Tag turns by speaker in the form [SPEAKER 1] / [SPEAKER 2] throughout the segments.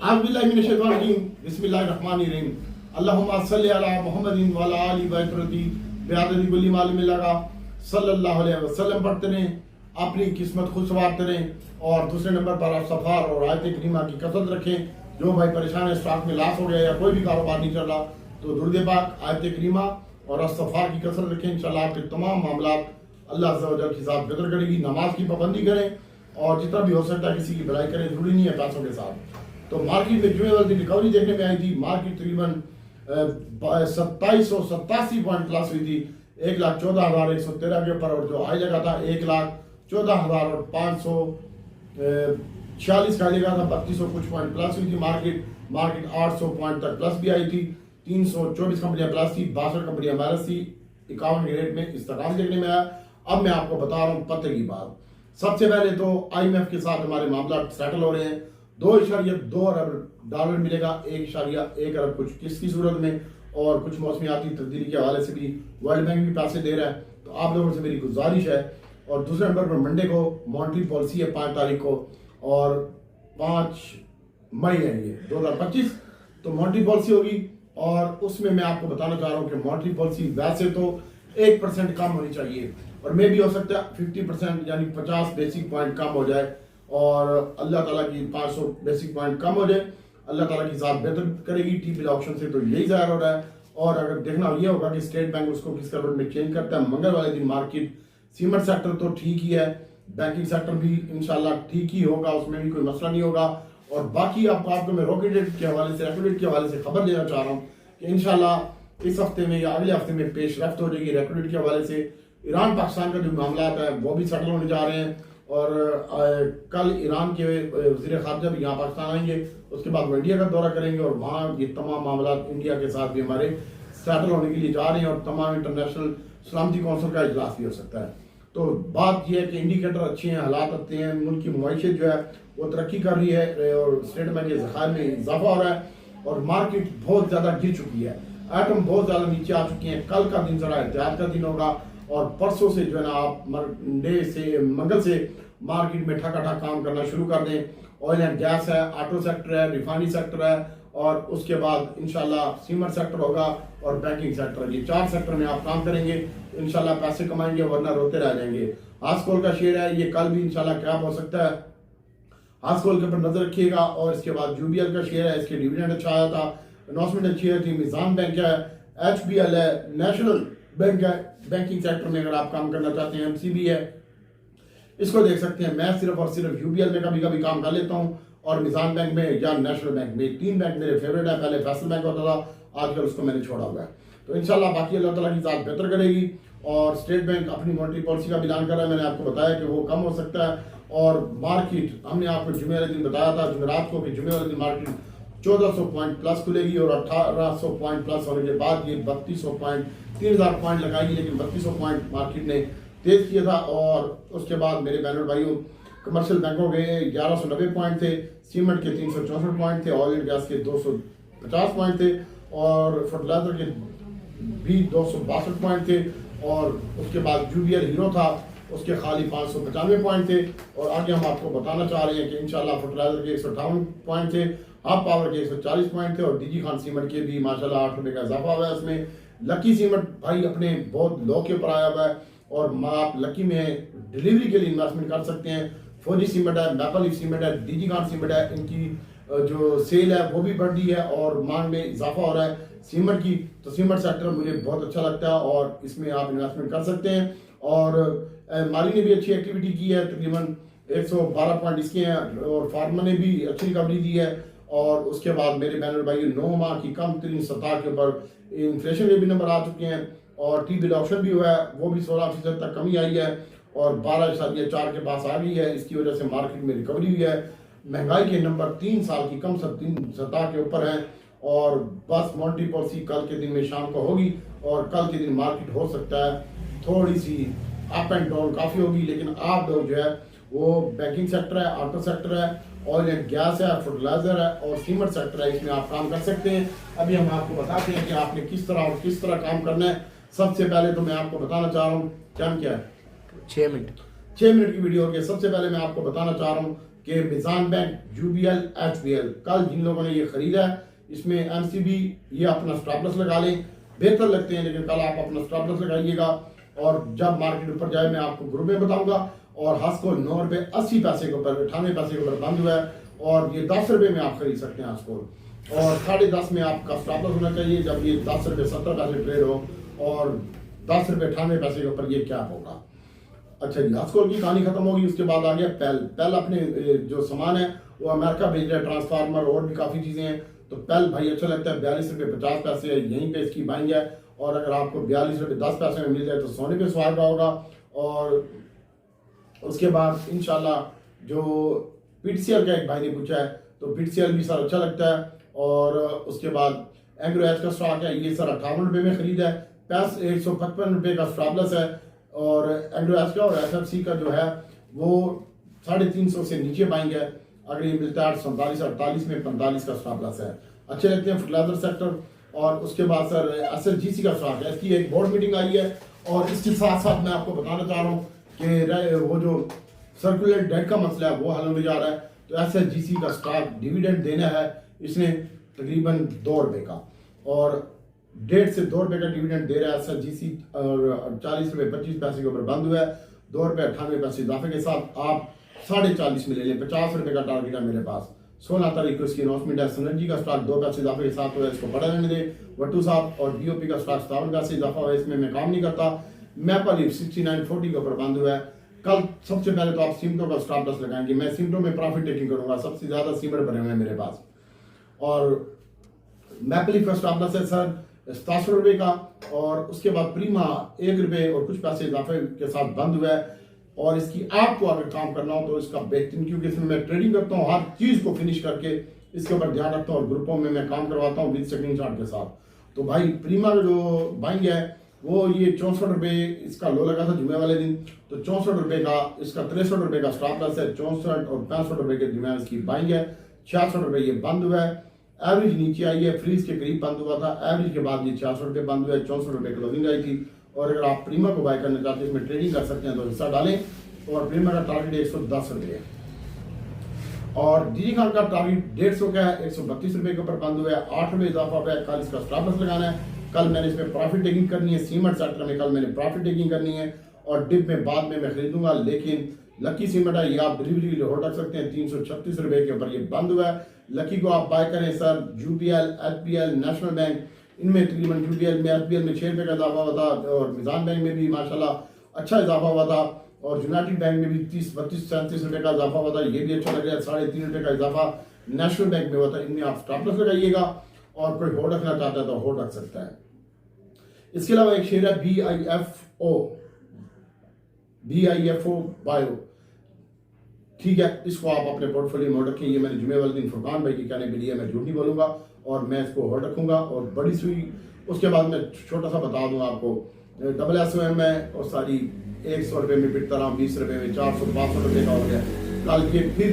[SPEAKER 1] बिस्मिल्लाहिर्रहमानिर्रहीम अल्लाहुम्मा सल्लि अला मुहम्मदिन व अला आलि बैतुल्लाह बिआददी कुल्ली मालूम लगा सल्लल्लाहु अलैहि वसल्लम पढ़ते रहें, अपनी किस्मत खुद संवारते रहें। और दूसरे नंबर पर आप सफार और आयत करीमा की कसरत रखें। जो भाई परेशान है, स्टॉक में लॉस हो गया या कोई भी कारोबार नहीं चल रहा, तो दुरूद पाक, आयत करीमा और सफार की कसरत रखें। इंशाल्लाह आपके तमाम मामला अल्लाह अज़्ज़ा व जल के साथ बेहतर करेगी। नमाज की पाबंदी करें और जितना भी हो सकता है किसी की भलाई करें, जरूरी नहीं है पैसों के साथ। तो मार्केट में जुमे वाली रिकवरी देखने में आई थी। मार्केट तकरीबन 2787 पॉइंट प्लस हुई थी 1,14,113 के ऊपर, और जो हाई लगा था 1,14,546 का लगा था। 3200 कुछ पॉइंट प्लस हुई थी मार्केट 800 पॉइंट तक प्लस भी आई थी। 324 कंपनियां प्लस थी, 62 कंपनियां माइनस थी। 51 के रेट में इस्तेकाम देखने में आया। अब मैं आपको बता रहा हूँ पते की बात। सबसे पहले तो IMF के साथ हमारे मामला सेटल हो रहे हैं। 2.2 अरब डॉलर मिलेगा, 1.1 अरब कुछ किस्त की सूरत में, और कुछ मौसमियाती तब्दीली के हवाले से भी वर्ल्ड बैंक भी पैसे दे रहा है। तो आप लोगों से मेरी गुजारिश है। और दूसरे नंबर पर मंडे को मॉनेटरी पॉलिसी है 5 तारीख को, और 5 मई है ये 2025, तो मॉनेटरी पॉलिसी होगी। और उसमें मैं आपको बताना चाह रहा हूँ कि मॉनेटरी पॉलिसी वैसे तो 1% कम होनी चाहिए, और मे भी हो सकता है 50% यानी 50 बेसिक पॉइंट कम हो जाए, और अल्लाह ताला की 500 बेसिक पॉइंट कम हो जाए। अल्लाह ताला की ज़ात बेहतर करेगी। T-बिल ऑप्शन से तो यही ज़ाहिर हो रहा है। और अगर देखना ये होगा कि स्टेट बैंक उसको किस करवट में चेंज करता है। मंगल वाले दिन मार्केट सीमेंट सेक्टर तो ठीक ही है, बैंकिंग सेक्टर भी इंशाल्लाह ठीक ही होगा, उसमें भी कोई मसला नहीं होगा। और बाकी आपको मैं रॉकेट रेट के हवाले से, रेपो रेट के हवाले से खबर देना चाह रहा हूँ कि इंशाल्लाह इस हफ्ते में या अगले हफ्ते में पेशरफ्त हो जाएगी रेपो रेट के हवाले से। ईरान पाकिस्तान का जो मामला है वो भी सेटल होने जा रहे हैं, और कल ईरान के वज़ीर ख़ारजा भी यहाँ पाकिस्तान आएंगे। उसके बाद वो इंडिया का दौरा करेंगे, और वहाँ ये तमाम मामला इंडिया के साथ भी हमारे सेटल होने के लिए जा रहे हैं, और तमाम इंटरनेशनल सलामती कौंसिल का इजलास भी हो सकता है। तो बात यह है कि इंडिकेटर अच्छे हैं, हालात अच्छे हैं, मुल्क की मुआइशत जो है वो तरक्की कर रही है, और स्टेट बैंक के ज़खायर में इजाफा हो रहा है, और मार्केट बहुत ज़्यादा गिर चुकी है। आइटम बहुत ज़्यादा नीचे आ चुकी हैं। कल का दिन ज़रा एहतियात का दिन होगा, और परसों से जो है ना आप मंगल से मार्केट में ठका काम करना शुरू कर दें। ऑयल एंड गैस है, ऑटो सेक्टर है, रिफाइनरी सेक्टर है, और उसके बाद इंशाल्लाह सीमेंट सेक्टर होगा और बैंकिंग सेक्टर। ये 4 सेक्टर में आप काम करेंगे, इंशाल्लाह पैसे कमाएंगे, वरना रोते रह जाएंगे। हास्कोल का शेयर है, ये कल भी इंशाल्लाह क्रैप हो सकता है, हास्कोल के ऊपर नजर रखिएगा। और इसके बाद UBL का शेयर है, इसके डिविडेंड अच्छा आया था, अनाउंसमेंट अच्छी आई थी। मिजान बैंक है, HBL है, नेशनल बैंक है। बैंकिंग सेक्टर में अगर आप काम करना चाहते हैं, MCB है, इसको देख सकते हैं। मैं सिर्फ और सिर्फ UBL में कभी कभी काम कर लेता हूँ, और मिजान बैंक में या नेशनल बैंक में। 3 बैंक मेरे फेवरेट है। पहले फैसल बैंक होता था, आजकल उसको मैंने छोड़ा हुआ है। तो इंशाल्लाह बाकी अल्लाह ताला की ज़ात बेहतर करेगी। और स्टेट बैंक अपनी मॉनेटरी पॉलिसी का ऐलान कर रहा है, मैंने आपको बताया कि वो कम हो सकता है। और मार्केट हमने आपको जुमे वाले दिन बताया था, जुमेरात को, कि जुमे वाले दिन मार्केट 1400 पॉइंट प्लस खुलेगी, और 1800 पॉइंट प्लस होने के बाद ये 3200 पॉइंट 3000 पॉइंट लगाएगी। लेकिन 3200 पॉइंट मार्केट ने तेज किया था। और उसके बाद मेरे बैनर भाइयों, कमर्शियल बैंकों के 1190 पॉइंट थे, सीमेंट के 364 पॉइंट थे, ऑयल एंड गैस के 250 पॉइंट थे, और फर्टिलाइजर के भी 262 पॉइंट थे। और उसके बाद UBL हीरो था, उसके खाली 595 पॉइंट थे। और आगे हम आपको बताना चाह रहे हैं कि इंशाल्लाह फर्टिलाइजर के 158 पॉइंट थे, हाफ पावर के 140 पॉइंट थे, और DG खान सीमेंट के भी माशाल्लाह 8 रुपये का इजाफा हुआ है इसमें। लकी सीमेंट भाई अपने बहुत लो के ऊपर आया हुआ है, और आप लकी में डिलीवरी के लिए इन्वेस्टमेंट कर सकते हैं। फौजी सीमेंट है, मैपल लीफ सीमेंट है, DG खान सीमेंट है, इनकी जो सेल है वो भी बढ़ रही है, और मांग में इजाफा हो रहा है सीमेंट की। तो सीमेंट सेक्टर मुझे बहुत अच्छा लगता है, और इसमें आप इन्वेस्टमेंट कर सकते हैं। और माली ने भी अच्छी एक्टिविटी की है, तकरीबन 112 पॉइंट इसके हैं, और फार्मा ने भी अच्छी रिकवरी दी है। और उसके बाद मेरे बैनर भाई 9 माह की कम तरीन सतह के ऊपर इन्फ्लेशन के भी नंबर आ चुके हैं, और T-बिल ऑप्शन भी हुआ है, वो भी 16% तक कमी आई है, और 12.4 के पास आ गई है। इसकी वजह से मार्केट में रिकवरी हुई है। महंगाई के नंबर 3 साल की कम सतह के ऊपर हैं। और बस मॉनेटरी पॉलिसी कल के दिन में शाम को होगी, और कल के दिन मार्केट हो सकता है थोड़ी सी अप एंड डाउन काफ़ी होगी। लेकिन आप लोग जो है वो बैंकिंग सेक्टर है, ऑटो सेक्टर है, ऑयल एंड गैस है, फर्टिलाइजर है, और सीमेंट सेक्टर है, इसमें आप काम कर सकते हैं। अभी हम आपको बताते हैं कि आपने किस तरह और किस तरह काम करना है। सबसे पहले तो मैं आपको बताना चाह रहा हूँ, टाइम क्या है?
[SPEAKER 2] 6 मिनट
[SPEAKER 1] 6 मिनट की वीडियो होगी। सबसे पहले मैं आपको बताना चाह रहा हूँ कि मिजान बैंक, यूबीएल, एचबीएल, कल जिन लोगों ने ये खरीदा है इसमें एमसीबी ये अपना स्टॉप लॉस लगा लें, बेहतर लगते हैं, लेकिन कल आप अपना स्टॉप लॉस लगाइएगा और जब मार्केट ऊपर जाए मैं आपको ग्रुप में बताऊंगा। और हास्कोल 9 रुपये 80 पैसे के ऊपर 98 पैसे के ऊपर बंद हुआ है और ये 10 रुपये में आप खरीद सकते हैं हास्कोल, और 10.5 में आपका स्टॉप लॉस होना चाहिए जब ये 10 रुपये 70 पैसे ट्रेड हो और 10 रुपये 98 पैसे के ऊपर ये क्या होगा। अच्छा जी, हास्कोल की कहानी खत्म होगी। उसके बाद आ गया पेल अपने जो सामान है वो अमेरिका भेज रहा है, ट्रांसफार्मर और भी काफ़ी चीज़ें हैं। तो पेल भाई अच्छा लगता है, 42 रुपये 50 पैसे है, यहीं पे इसकी बाइंग है। और अगर आपको 42 रुपये 10 पैसे में मिल जाए तो सोने पे सुहागा होगा। और उसके बाद इंशाल्लाह जो पीटीसीएल का एक भाई ने पूछा है, तो पीटीसीएल भी सर अच्छा लगता है। और उसके बाद एग्रो एच का स्टॉक है, ये सर 58 रुपये में खरीदा है, 155 रुपये का स्टॉप लॉस है। और एग्रो एच का और एफएफसी का जो है वो 350 से नीचे बाइंग है, अगर ये मिलता है 48 में 45 का स्टॉप लॉस है। अच्छे लगते हैं फर्टिलाइजर सेक्टर। और उसके बाद सर एसएलजीसी का स्टॉक है, इसकी एक बोर्ड मीटिंग आई है और इसके साथ साथ मैं आपको बताना चाह रहा हूँ कि वो जो सर्कुलर डेट का मसला है वो हल होने जा रहा है। तो एसएलजीसी का स्टॉक डिविडेंड देना है इसने तकरीबन 2 रुपये का, और 1.5 से 2 रुपये का डिविडेंड दे रहा है एसएलजीसी, और 40 रुपये 25 पैसे के ऊपर बंद हुआ है। 2 रुपये 98 पैसे इजाफे के साथ आप 40.5 में ले लें। 50 रुपये का टारगेट है मेरे पास। 16 तारीख को इसकी अनाउंसमेंट है। सिनर्जी का स्टॉक 2 पैसे इजाफे के साथ हुआ है, इसको बड़ा रहने दे वट्टू साहब। और डीओपी का स्टॉक 57 पैसे इजाफा हुआ है, इसमें मैं काम नहीं करता। मैपल 69.40 के ऊपर बंद हुआ है। कल सबसे पहले तो आप सीमेंटों का स्टॉप लॉस लगाएंगे, मैं सीमेंटों में प्रॉफिट टेकिंग करूंगा, सबसे ज्यादा सीमेंट भरे हुए हैं मेरे पास। और मैपल का स्टॉप लॉस है सर 700 रुपये का। और उसके बाद प्रीमा 1 रुपये और कुछ पैसे इजाफे के साथ बंद हुआ है। और इसकी आपको अगर काम करना हो तो इसका बेहतरीन, क्योंकि इसमें मैं ट्रेडिंग करता हूँ, हर चीज को फिनिश करके इसके ऊपर ध्यान रखता हूँ और ग्रुपों में मैं काम करवाता हूँ विद सेकंड चार्ट के साथ। तो भाई प्रीमा का जो बाइंग है वो ये 64 रुपये इसका लो लगा था जुमे वाले दिन, तो 64 रुपये का इसका 63 रुपये का स्टॉप लॉस है। 64 और 65 रुपये के जुमे इसकी बाइंग है। 66 रुपये ये बंद हुआ है। एवरेज नीचे आई है, फ्रीज के करीब बंद हुआ था, एवरेज के बाद ये 66 रुपये बंद हुआ है। 64 रुपये क्लोजिंग आई थी। और अगर आप प्रीमा को बाय करना चाहते हैं, इसमें ट्रेडिंग कर सकते हैं तो हिस्सा डालें। और प्रीमा का टारगेट 110 रुपये है। और डीजी खान का टारगेट 150 का है, 132 रुपये के ऊपर बंद हुआ है। 8 रुपये इजाफा हुआ है। कल इसका स्टॉप लॉस लगाना है। कल मैंने इसमें प्रॉफिट टेकिंग करनी है, सीमेंट सेक्टर में कल मैंने प्रॉफिट टेकिंग करनी है। और डिप में बाद में मैं खरीदूंगा, लेकिन लकी सीमेंट है, ये आप डिलीवरी के लिए होल्ड रख सकते हैं। 336 रुपये के ऊपर ये बंद हुआ है। लकी को आप बाय करें sir. UPL, HPL, national bank, इनमें तकरीबन यूपीएल में, एचपीएल में 6 रुपये का इजाफा हुआ था। और मिजान बैंक में भी माशाल्लाह अच्छा इजाफा हुआ था। और यूनाइटेड बैंक में भी 30, 32, 37 रुपये का इजाफा हुआ था, ये भी अच्छा लग रहा है। 3.5 रुपये का इजाफा नेशनल बैंक में हुआ था। इनमें आप स्टॉप लॉस लगाइएगा और कोई होल्ड रखना चाहता है तो होल्ड रख सकता है। इसके अलावा एक शेयर है BIFO बायो, ठीक है, इसको आप अपने पोर्टफोलियो में रखें। ये मैंने जुमे वाले दिन फुरकान भाई के कहने के लिए, मैं झूठ नहीं बोलूंगा और मैं इसको होल्ड रखूंगा। और बड़ी सुई उसके बाद मैं छोटा सा बता दूं आपको, SSOM है और सारी 100 रुपये में बिकता रहा, 20 रुपये में 400 500 रुपये का हो गया। कल ये फिर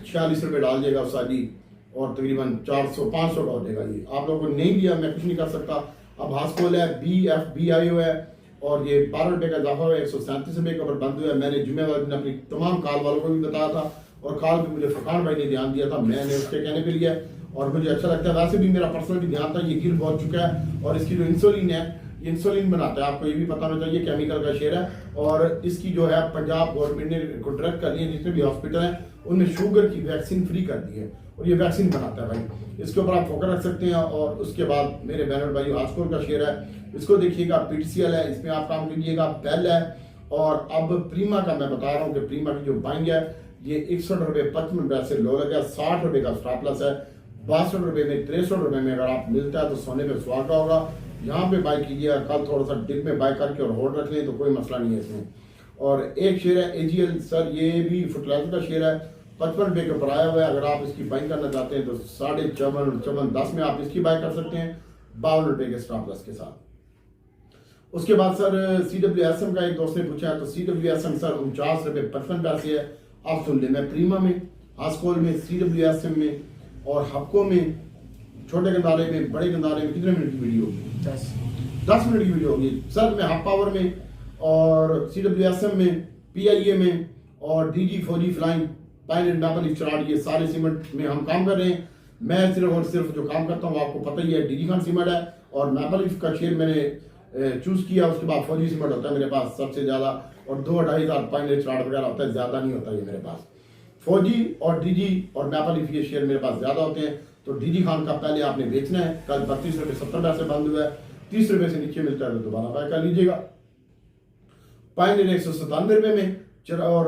[SPEAKER 1] 46 रुपये डाल देगा सारी और तकरीबन 400 500 का हो जाएगा। ये आप लोगों को नहीं दिया, मैं कुछ नहीं कर सकता। अब हास्कोल है, BFBIO है और ये 12 रुपये का इजाफा हुआ है। 137 रुपये के ऊपर बंद हुआ है। मैंने जुमे वाले दिन अपनी तमाम कॉल वालों को भी बताया था और कॉल भी मुझे फरकान भाई ने ध्यान दिया था, मैंने उसके कहने के लिए, और मुझे अच्छा लगता है। वैसे भी मेरा पर्सनल भी ध्यान था, ये गिर बहुत चुका है। और इसकी जो इंसुलिन है, ये इंसुलिन बनाता है, आपको ये भी पता होना चाहिए, केमिकल का शेयर है। और इसकी जो है पंजाब गवर्नमेंट ने कॉन्ट्रैक्ट कर लिया, जितने भी हॉस्पिटल हैं उनमें शुगर की वैक्सीन फ्री कर दी है और ये वैक्सीन बनाता है भाई, इसके ऊपर आप फोकस रख सकते हैं। और उसके बाद मेरे बैनर भाई हास्कोल का शेयर है, इसको देखिएगा। पीटीसीएल है, इसमें आप काम कीजिएगा। पेल है। और अब प्रीमा का मैं बता रहा हूँ कि प्रीमा की जो बाइंग है ये 61 रुपये 55 पैसे लो लगा, 60 रुपये का स्टॉप लॉस है। 62 रुपये में 63 रुपये में अगर आप मिलता है तो सोने पे सुहागा होगा, यहाँ पे बाय कीजिएगा। कल थोड़ा सा डिप में बाय करके और होल्ड रख लें तो कोई मसला नहीं है इसमें। और एक शेयर है AGL सर, ये भी फर्टिलाइजर का शेयर है, 55 रुपये के ऊपर आया हुआ है। अगर आप इसकी बाइंग करना चाहते हैं तो 54 में आप इसकी बाय कर सकते हैं 52 रुपये के स्टॉप लॉस के साथ। उसके बाद सर CWSM का एक दोस्त ने पूछा है, तो CWSM सर 49 रुपये 55 पैसे है। आप सुन लें, मैं प्रीमा में, हास्कोल में, CWSM में और हपको में, छोटे गंदारे में, बड़े गंदारे में कितने मिनट की वीडियो होगी? 10 मिनट की वीडियो होगी सर। मैं हाफ पावर में और CWSM में, PIA में और DG4G फ्लाइंग पाइनर, मैपल, चराड़, ये सारे सीमेंट में हम काम कर रहे हैं। मैं सिर्फ और सिर्फ जो काम करता हूँ आपको पता ही है, डीजी खान सीमेंट है और मैपल का शेयर मैंने चूज किया। उसके बाद फौजी सीमेंट होता है मेरे पास सबसे ज्यादा, और 2-2.5 हज़ार पाइनर चराड़ वगैरह होता है, ज्यादा नहीं होता ये मेरे पास। फौजी और डीजी और मैपल के शेयर मेरे पास ज्यादा होते हैं। तो डीजी खान का पहले आपने बेचना है, कल 32 रुपये 70 पैसे बंद हुआ है, 30 रुपये से नीचे मिलता है तो दोबारा बाय कर लीजिएगा। पाइनर 197 रुपये में और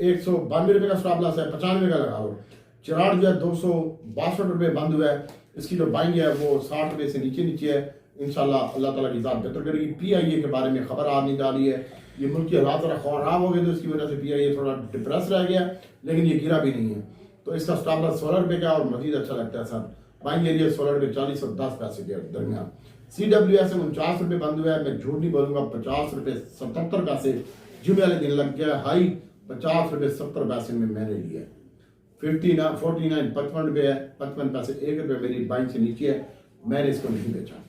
[SPEAKER 1] 192 रुपये का स्टॉप लॉस है, 95 का लगा लो। चराड़ जो है 262 रुपये बंद हुआ है, इसकी जो बाइंग है वो 60 रुपये से नीचे है। इंशाल्लाह अल्लाह ताला की ज़ात बेहतर करेगी। PIA के बारे में खबर आने जा रही है, ये मुल्क के हालात थोड़ा खराब हो गए तो इसकी वजह से PIA थोड़ा डिप्रेस रह गया, लेकिन ये गिरा भी नहीं है। तो इसका स्टॉप लॉस 16 रुपये का और मजीद अच्छा लगता है सर। बाइंग एरिया 16 रुपये 40 और 10 पैसे के दरमियान। CWSM 49 रुपये बंद हुआ है, मैं झूठ नहीं बोलूंगा, 50 रुपये 77 पैसे जुमे वाले दिन लग गया हाई, 50 रुपये 70 पैसे में मैंने लिया। 49 55 रुपये है, 55 पैसे 1 रुपये मेरी बाइंग से नीचे है, मैंने इसको नहीं बेचा।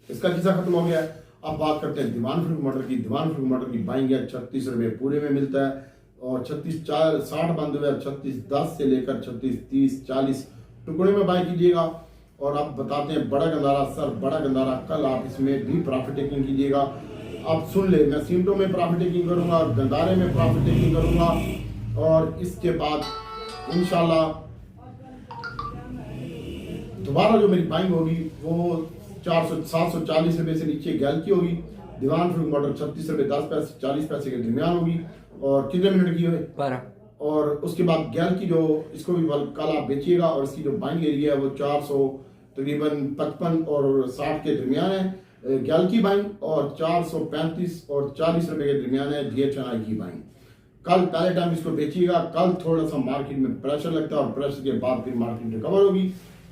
[SPEAKER 1] इसका किस्सा खत्म हो गया। अब बात करते हैं दीवान फ्रूट मटर की। दीवान फ्रूट मटर की बाइंग है 36 रुपये पूरे में मिलता है और 36.60 बंद हुआ है। 36.10 से लेकर 36.30-40 टुकड़े में बाई कीजिएगा। और अब बताते हैं बड़ा गंदारा। सर बड़ा गंदारा कल आप इसमें भी प्रॉफिट टेकिंग कीजिएगा। आप सुन ले, मैं सीमटों में प्रॉफिट टेकिंग करूंगा, गंदारे में प्रॉफिट टेकिंग करूंगा और इसके बाद इंशाल्लाह दोबारा जो मेरी बाइंग होगी वो 740 रुपये से नीचे गैल की होगी। दीवान फ्रूट मटर 36 रुपये 10 पैसे 40 पैसे के दरमियान होगी। और कितने मिनट की हुए 12। और उसके बाद गैल की जो इसको भी कल आप बेचिएगा और इसकी जो बाइंग एरिया है वो 400 तकरीबन 55 और 60 के दरमियान है गैल की बाइंग, और 435 और 40 रुपये के दरमियान है DHNI की बाइंग। कल पहले टाइम इसको बेचिएगा। कल थोड़ा सा मार्केट में प्रेशर लगता है और प्रेशर के बाद फिर मार्केट रिकवर होगी।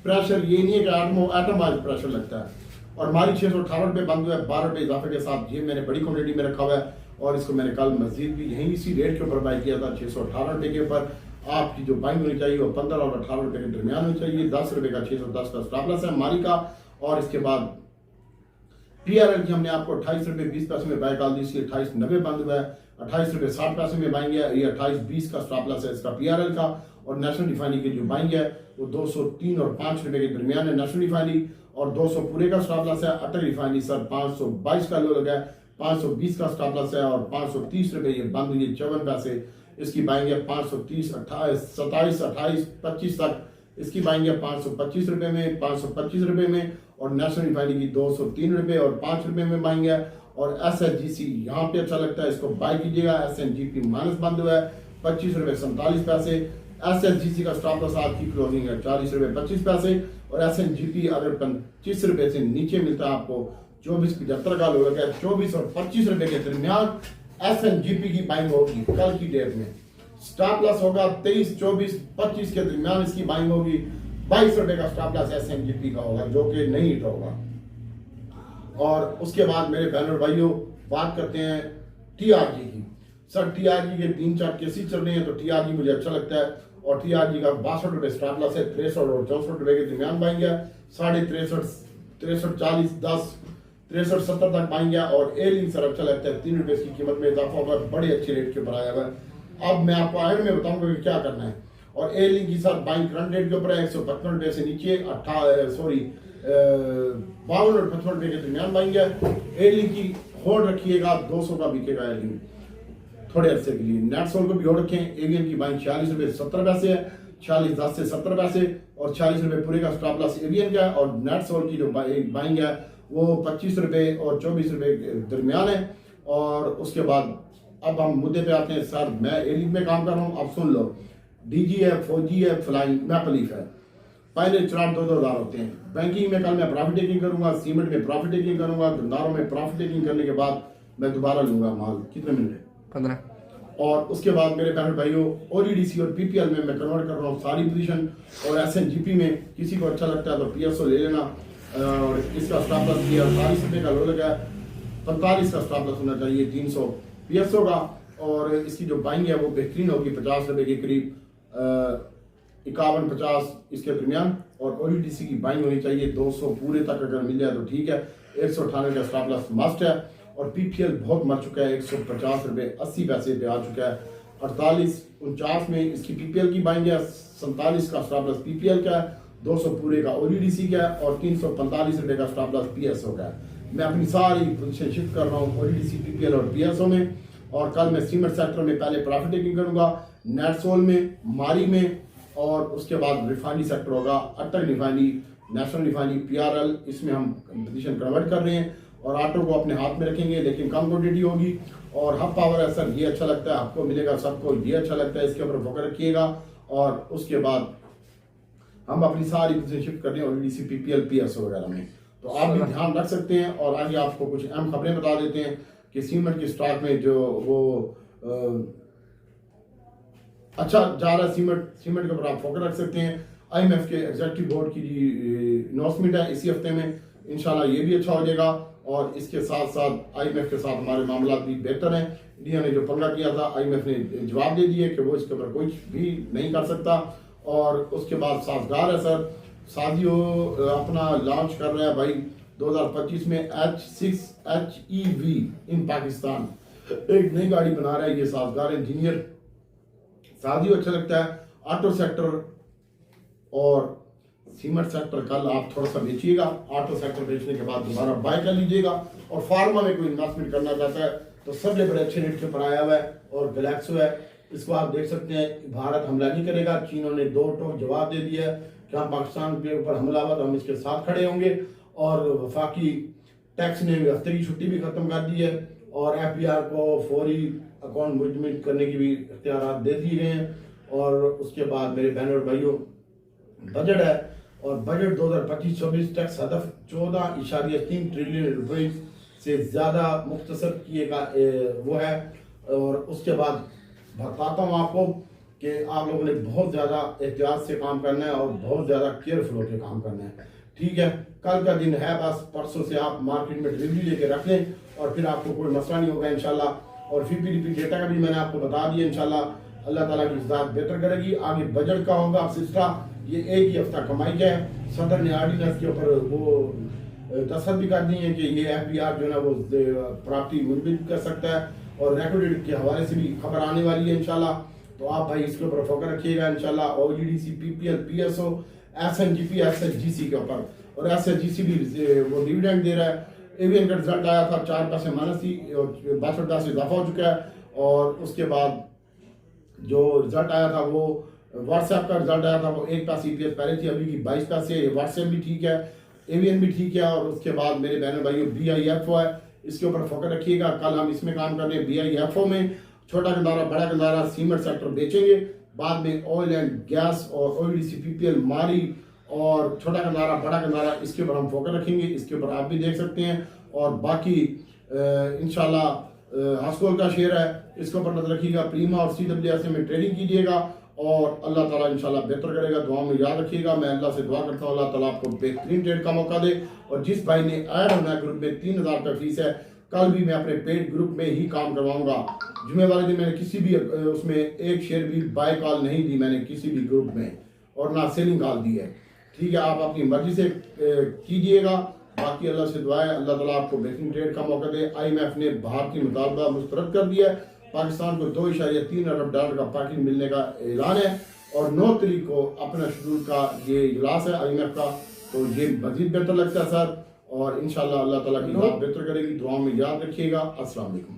[SPEAKER 1] प्रेशर ये नहीं है कि एटम वाइज प्रेशर लगता है। और हमारी 618 रुपये बंद हुआ है 12 रुपये इजाफे के साथ। ये मैंने बड़ी क्वान्टिटी में रखा हुआ है और इसको मैंने कल मस्जिद भी यहीं इसी रेट के ऊपर बाई किया था 618 रुपये के ऊपर। आपकी जो बाइंग होनी चाहिए वो 15 और 18 रुपये के दरमियान होनी चाहिए। 10 रुपये का 610 का स्टॉप लॉस है हमारी का। और इसके बाद PRL की हमने आपको 28 रुपये 20 पैसे में बाई डाल दी, इसलिए 28.90 बंद हुआ है। 28 रुपये 60 पैसे में बाइंग है, ये 28.20 का स्टॉप लॉस है इसका PRL का। और नेशनल रिफाइनरी की जो बाइंग है वो 203 और 5 रुपये के दरमियान है नेशनल रिफाइनरी, और 200 पूरे का स्टॉप लॉस है। अटल रिफाइनरी सर 522 का लो लगा है, 520 का स्टॉप लॉस है और 530 रुपये ये बंद हुई है 54 पैसे इसकी बाइंग है। 530 27 28 25 तक इसकी बाइंग है 525 रुपये में, 525 रुपये में। और नेशनल रिफाइनरी की 203 रुपये और 5 रुपये में बाइंग है। और SHGC यहाँ पे अच्छा लगता है, इसको बाय कीजिएगा। SNGP माइनस बंद हुआ है 25 रुपये 47 पैसे। SHGC का स्टॉप लॉस आज की क्लोजिंग है 40 रुपये 25 पैसे। और SNGP अगर 25 रुपये से नीचे मिलता है आपको 24.75 का लो लगा है। 24 और 25 रुपये के दरमियान SNGP की बाइंग होगी कल की डेट में। स्टॉप लॉस होगा 23, 24, 25 के दरमियान इसकी बाइंग होगी। 22 रुपये का स्टॉप लॉस SNGP का होगा जो कि नहीं हिट होगा। और उसके बाद मेरे बहनों भाइयों बात करते हैं TRG की। सर TRG के 3-4 केसेस चल रहे हैं तो TRG मुझे अच्छा लगता है। और TRG का 62 रुपये स्टॉप लॉस है, 63 और 64 रुपये के दरमियान बाइंग है। 63.5 40 10 63-70 तक पाएंगे। और एयरलिंक सर अच्छा लगता है, 3 रुपये इसकी कीमत में इजाफा होगा, बड़े अच्छे रेट के ऊपर आया हुआ है। अब मैं आपको आयरन में बताऊंगा कि क्या करना है। और एयरलिंक की सर बाइंग करंट रेट के ऊपर है 155 रुपये से नीचे 52 और 55 रुपये के दरमियान बाइंग है। एयरलिंक की होल्ड रखिएगा, 200 का बिकेगा एयरलिंक थोड़े अरसे के लिए। नेट सोल को भी होल्ड रखें। एवियन की बाइंग 46 रुपये 70 पैसे है, 46.10 से 70 पैसे और 40 रुपये पूरे का स्टॉप लॉस एवियन का है। और नेट सोल की जो बाइंग है वो 25 रुपये और 24 रुपये के दरमियान है। और उसके बाद अब हम मुद्दे पे आते हैं। सर मैं एयरलिंक में काम कर रहा हूँ, अब सुन लो। DG है, फौजी है, फ्लाइंग, मैपलीफ है। पहले चराट 2-2 हज़ार होते हैं। बैंकिंग में कल मैं प्रॉफिट टेकिंग करूंगा, सीमेंट में प्रॉफिट टेकिंग करूंगा, गंदारों में प्रॉफिट टेकिंग करने के बाद मैं दोबारा लूंगा माल। कितने मिनट है? 15। और उसके बाद मेरे बहन भाइयों ODDC और PPL में मैं कन्वर्ट कर रहा हूँ सारी पोजीशन। और SNGP में किसी को अच्छा लगता है तो PSO ले लेना। और इसका स्टॉप लॉस किया 48 रुपये का लो लगा, 45 का स्टॉप लॉस होना चाहिए 300 PSO का। और इसकी जो बाइंग है वो बेहतरीन होगी 50 रुपये के करीब, 51-50 इसके दरमियान। और ODDC की बाइंग होनी चाहिए 200 पूरे तक, अगर मिल जाए तो ठीक है। 198 का स्टॉप लॉस मस्ट है। और PPL बहुत मर चुका है, 150 रुपये 80 पैसे पे आ चुका है। 48-49 में इसकी पीपीएल की बाइंग है, 47 का स्टॉप लॉस पीपीएल का है, 200 पूरे का ओडीडीसी का है और 345 रुपए का स्टॉप लॉस पीएसओ का है। मैं अपनी सारी पोजीशन शिफ्ट कर रहा हूँ ओडीडीसी, पीपीएल और पीएसओ में। और कल मैं सीमेंट सेक्टर में पहले प्रॉफिट टेकिंग करूंगा, नेटसोल में, मारी में, और उसके बाद रिफाइनरी सेक्टर होगा, अटक रिफाइनरी, नेशनल रिफाइनरी, पीआरएल, इसमें हम पोजीशन कन्वर्ट कर रहे हैं और ऑटो को अपने हाथ में रखेंगे, लेकिन कम क्वांटिटी होगी। और हब पावर है सर, ये अच्छा लगता है, आपको मिलेगा, सबको ये अच्छा लगता है, इसके ऊपर फोकस रखिएगा। और उसके बाद हम अपनी सारी पोजीशन शिफ्ट कर रहे हैं ओडीडीसी, पीपीएल, पीएसओ वगैरह में, तो आप भी ध्यान रख सकते हैं। और आगे आपको कुछ अहम खबरें बता देते हैं कि सीमेंट के स्टॉक में जो वो अच्छा जा रहा है, सीमेंट के ऊपर आप फोकस रख सकते हैं। आईएमएफ के एग्जीक्यूटिव बोर्ड की अनाउंसमेंट है इसी हफ्ते में, इंशाल्लाह ये भी अच्छा हो जाएगा। और इसके साथ साथ आईएमएफ के साथ हमारे मामला भी बेहतर हैं। इंडिया ने जो पंगा किया था, आईएमएफ ने जवाब दे दिए कि वो इसके ऊपर कुछ भी नहीं कर सकता। और उसके बाद साजगार है सर, साजियो अपना लॉन्च कर रहा है भाई 2025 में H6 HEV इन पाकिस्तान, एक नई गाड़ी बना रहा है ये साजगार इंजीनियर। साजियो अच्छा लगता है। ऑटो सेक्टर और सीमेंट सेक्टर कल आप थोड़ा सा बेचिएगा, ऑटो सेक्टर बेचने के बाद दोबारा बाय कर लीजिएगा। और फार्मा में कोई इन्वेस्टमेंट करना चाहता है तो सबसे बड़े अच्छे रेट के ऊपर आया हुआ है और गैलेक्सो है, इसको आप देख सकते हैं। भारत हमला नहीं करेगा, चीनों ने दो टोक जवाब दे दिया है कि हम पाकिस्तान के ऊपर हमला हुआ तो हम इसके साथ खड़े होंगे। और वफाकी टैक्स ने हफ्ते की छुट्टी भी खत्म कर दी है और एफबीआर को फौरी अकाउंट मुलतमिल करने की भी इख्तियार दे दिए गए हैं। और उसके बाद मेरे बहनों और भाइयों, बजट है और बजट 2025-26 टैक्स हदफ 14.3 ट्रिलियन रुपए से ज़्यादा मुख्तसर किएगा वो है। और उसके बाद बताता हूँ आपको कि आप लोगों ने बहुत ज़्यादा एहतियात से काम करना है और बहुत ज़्यादा केयरफुल होकर काम करना है, ठीक है। कल का दिन है, बस परसों से आप मार्केट में डिलीवरी लेके रख लें और फिर आपको कोई मसला नहीं होगा इंशाल्लाह। और पीपीडीपी डेटा का भी मैंने आपको बता दिया, इंशाल्लाह अल्लाह ताला की ज़ात बेहतर करेगी। आगे बजट का होगा सिलसिला, ये एक ही हफ्ता कमाई का है। सदर ने ऑर्डिनेंस के ऊपर वो दस्तखत भी कर दी है कि ये एफबीआर जो है ना वो प्रॉपर्टी मुलतविल कर सकता है और रेकॉर्डेड के हवाले से भी खबर आने वाली है इंशाल्लाह। तो आप भाई इसके ऊपर फोकस रखिएगा इंशाल्लाह। ओजीडीसी, पीपीएल, पीएसओ, एसएनजीपी, एसएचजीसी के ऊपर, और एसएचजीसी भी वो डिविडेंड दे रहा है। एवीएन का रिजल्ट आया था 4 पैसे माइनस थी और 62 से इजाफा हो चुका है। और उसके बाद जो रिजल्ट आया था वो व्हाट्सएप का रिजल्ट आया था, वो 1 पैसे ईपीएस पहले थी, अभी की 22 पैसे। व्हाट्सएप भी ठीक है, एवीएन भी ठीक है। और उसके बाद मेरे बहनों भाइयों BIFO है, इसके ऊपर फोकस रखिएगा। कल हम इसमें काम कर रहे हैं BIFO में। छोटा गंदारा, बड़ा गंदारा, सीमेंट सेक्टर बेचेंगे, बाद में ऑयल एंड गैस और ओडीडीसी, पीपीएल, मारी और छोटा गंदारा, बड़ा गंदारा, इसके ऊपर हम फोकस रखेंगे। इसके ऊपर आप भी देख सकते हैं। और बाकी इंशाल्लाह हास्कोल का शेयर है, इसके ऊपर नजर रखिएगा। प्रीमा और CWS में ट्रेडिंग कीजिएगा और अल्लाह ताला इंशाल्लाह बेहतर करेगा। दुआ में याद रखिएगा। मैं अल्लाह से दुआ करता हूँ अल्लाह ताला आपको बेहतरीन ट्रेड का मौका दे। और जिस भाई ने ऐड होना है ग्रुप में 3000 का फीस है, कल भी मैं अपने पेड ग्रुप में ही काम करवाऊंगा। जुमे वाले दिन मैंने किसी भी उसमें एक शेयर भी बाय कॉल नहीं दी मैंने किसी भी ग्रुप में, और ना सेलिंग कॉल दी है, ठीक है। आप अपनी मर्जी से कीजिएगा। बाकी अल्लाह से दुआ है अल्लाह ताला आपको बेहतरीन ट्रेड का मौका दे। IMF ने भारतीय मुतालबा मुस्तरद कर दिया है, पाकिस्तान को $2.3 अरब का पैकेज मिलने का ऐलान है। और 9 तारीख को अपना शेड्यूल का ये इजलास है IMF का, तो ये मजीद बेहतर लगता है सर। और इंशाल्लाह अल्लाह ताला की बात बेहतर करेगी। दुआ में याद रखिएगा। अस्सलाम वालेकुम।